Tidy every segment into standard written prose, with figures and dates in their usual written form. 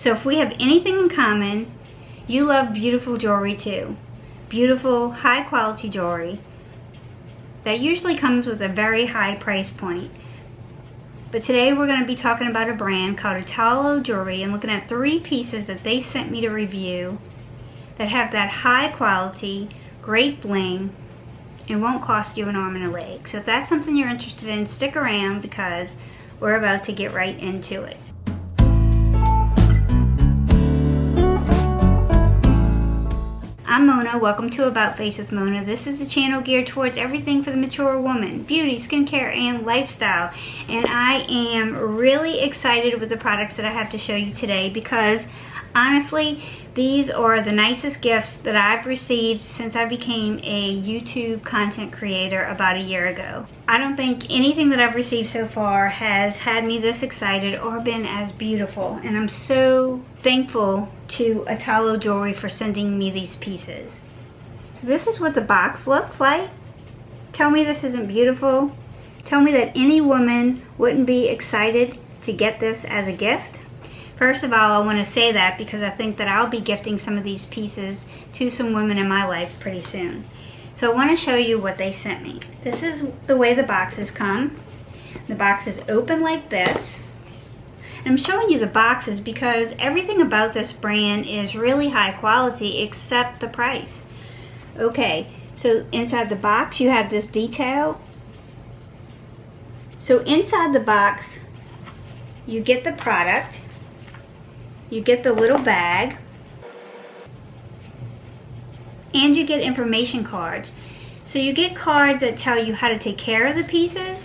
So if we have anything in common, you love beautiful jewelry too. Beautiful, high quality jewelry that usually comes with a very high price point. But today we're going to be talking about a brand called ITALO Jewelry and looking at 3 pieces that they sent me to review that have that high quality, great bling, and won't cost you an arm and a leg. So if that's something you're interested in, stick around because we're about to get right into it. I'm Mona. Welcome to About Face with Mona. This is a channel geared towards everything for the mature woman, beauty, skincare, and lifestyle. And I am really excited with the products that I have to show you today because honestly, these are the nicest gifts that I've received since I became a YouTube content creator about a year ago. I don't think anything that I've received so far has had me this excited or been as beautiful. And I'm so thankful to ITALO Jewelry for sending me these pieces. So this is what the box looks like. Tell me this isn't beautiful. Tell me that any woman wouldn't be excited to get this as a gift. First of all, I want to say that because I think that I'll be gifting some of these pieces to some women in my life pretty soon. So I want to show you what they sent me. This is the way the boxes come. The box is open like this. And I'm showing you the boxes because everything about this brand is really high quality except the price. Okay, so inside the box you have this detail. So inside the box you get the product. You get the little bag, and you get information cards. So you get cards that tell you how to take care of the pieces.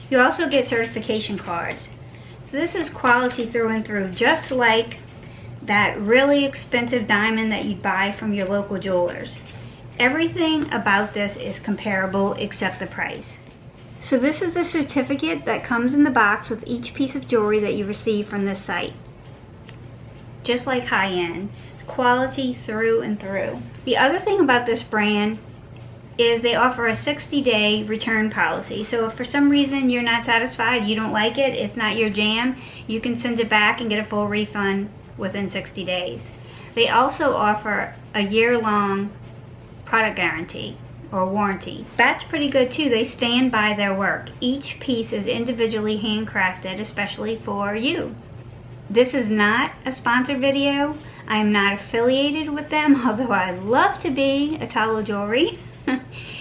You also get certification cards. This is quality through and through, just like that really expensive diamond that you buy from your local jewelers. Everything about this is comparable except the price. So this is the certificate that comes in the box with each piece of jewelry that you receive from this site. Just like high-end. It's quality through and through. The other thing about this brand is they offer a 60-day return policy. So if for some reason you're not satisfied, you don't like it, it's not your jam, you can send it back and get a full refund within 60 days. They also offer a year-long product guarantee or warranty. That's pretty good too. They stand by their work. Each piece is individually handcrafted, especially for you. This is not a sponsored video. I am not affiliated with them, although I'd love to be. ITALO Jewelry.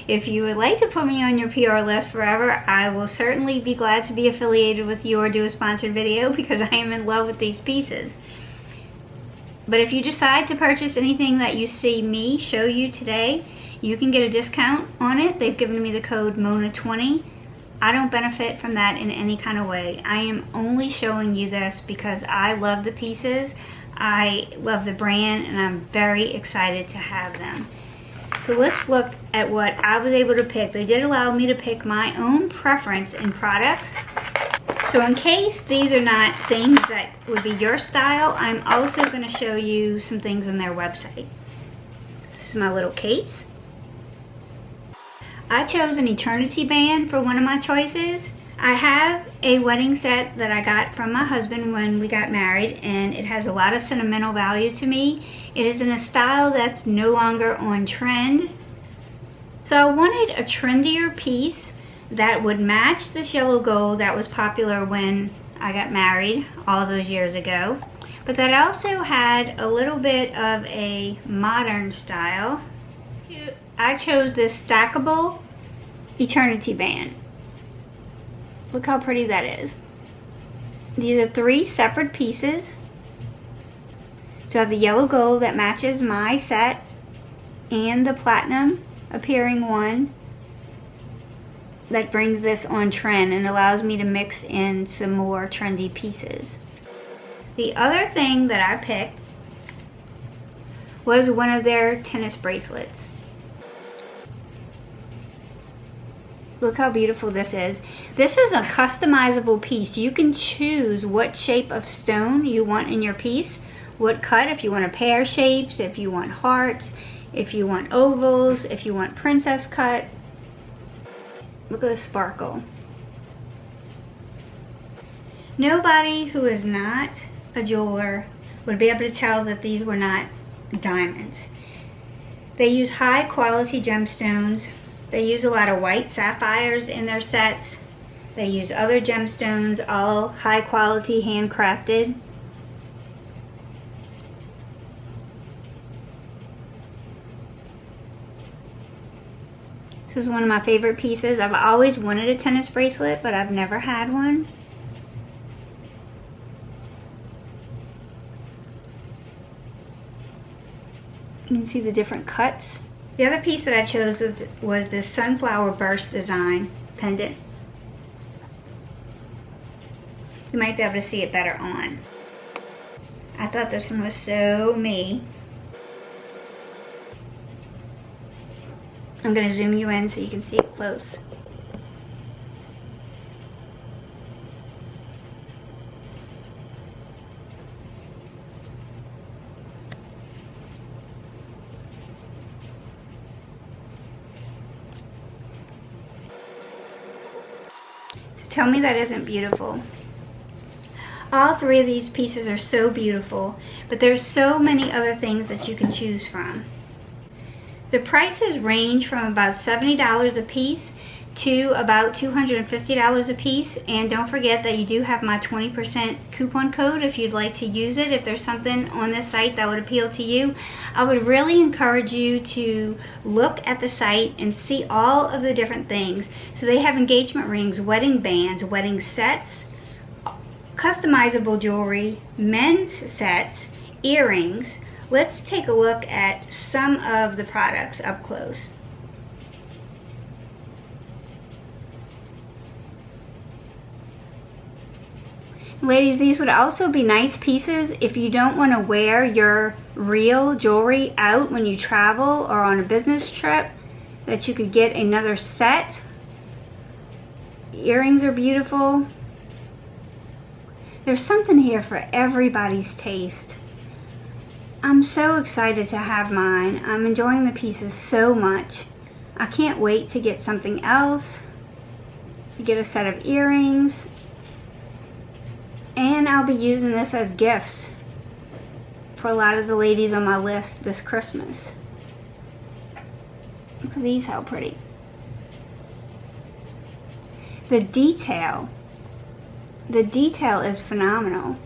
If you would like to put me on your PR list forever, I will certainly be glad to be affiliated with you or do a sponsored video because I am in love with these pieces. But if you decide to purchase anything that you see me show you today, you can get a discount on it. They've given me the code MONA20. I don't benefit from that in any kind of way. I am only showing you this because I love the pieces, I love the brand, and I'm very excited to have them. So let's look at what I was able to pick. They did allow me to pick my own preference in products. So in case these are not things that would be your style, I'm also going to show you some things on their website. This is my little case. I chose an eternity band for one of my choices. I have a wedding set that I got from my husband when we got married, and it has a lot of sentimental value to me. It is in a style that's no longer on trend. So I wanted a trendier piece that would match this yellow gold that was popular when I got married all those years ago, but that also had a little bit of a modern style. I chose this stackable eternity band. Look how pretty that is. These are 3 separate pieces. So I have the yellow gold that matches my set and the platinum appearing one that brings this on trend and allows me to mix in some more trendy pieces. The other thing that I picked was one of their tennis bracelets. Look how beautiful this is. This is a customizable piece. You can choose what shape of stone you want in your piece, what cut, if you want a pear shapes, if you want hearts, if you want ovals, if you want princess cut. Look at the sparkle. Nobody who is not a jeweler would be able to tell that these were not diamonds. They use high quality gemstones. They use a lot of white sapphires in their sets. They use other gemstones, all high quality, handcrafted. This is one of my favorite pieces. I've always wanted a tennis bracelet, but I've never had one. You can see the different cuts. The other piece that I chose was this sunflower burst design pendant. You might be able to see it better on. I thought this one was so me. I'm going to zoom you in so you can see it close. So tell me that isn't beautiful. All three of these pieces are so beautiful, but there's so many other things that you can choose from. The prices range from about $70 a piece to about $250 a piece, and don't forget that you do have my 20% coupon code if you'd like to use it. If there's something on this site that would appeal to you, I would really encourage you to look at the site and see all of the different things. So they have engagement rings, wedding bands, wedding sets, customizable jewelry, men's sets, earrings. Let's take a look at some of the products up close. Ladies, these would also be nice pieces if you don't want to wear your real jewelry out when you travel or on a business trip, that you could get another set. Earrings are beautiful. There's something here for everybody's taste. I'm so excited to have mine. I'm enjoying the pieces so much. I can't wait to get something else, to get a set of earrings, and I'll be using this as gifts for a lot of the ladies on my list this Christmas. Look at these, how pretty. The detail is phenomenal.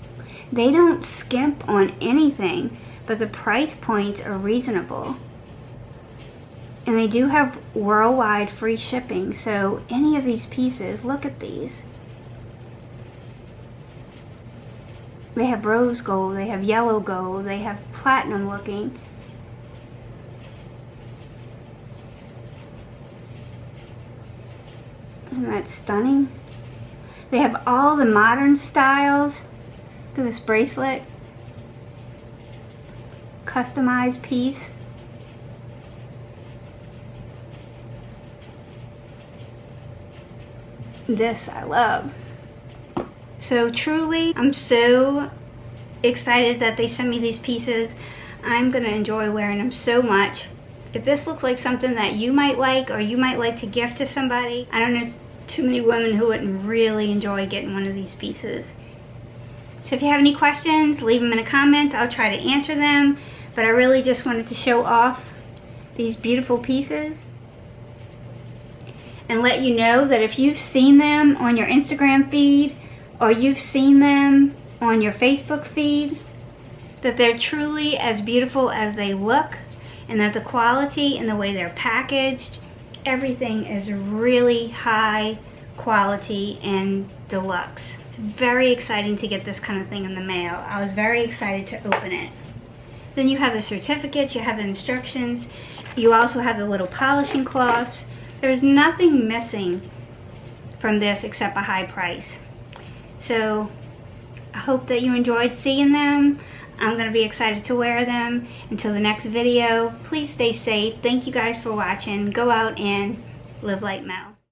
They don't skimp on anything, but the price points are reasonable. And they do have worldwide free shipping, so any of these pieces, look at these. They have rose gold, they have yellow gold, they have platinum looking. Isn't that stunning? They have all the modern styles. Look at this bracelet. Customized piece. This I love. So truly, I'm so excited that they sent me these pieces. I'm gonna enjoy wearing them so much. If this looks like something that you might like, or you might like to gift to somebody, I don't know too many women who wouldn't really enjoy getting one of these pieces. So if you have any questions, leave them in the comments. I'll try to answer them, but I really just wanted to show off these beautiful pieces and let you know that if you've seen them on your Instagram feed or you've seen them on your Facebook feed, that they're truly as beautiful as they look, and that the quality and the way they're packaged, everything is really high quality and deluxe. It's very exciting to get this kind of thing in the mail. I was very excited to open it. Then you have the certificates, you have the instructions, you also have the little polishing cloths. There's nothing missing from this except a high price. So I hope that you enjoyed seeing them. I'm going to be excited to wear them. Until the next video, please stay safe. Thank you guys for watching. Go out and live like Mel.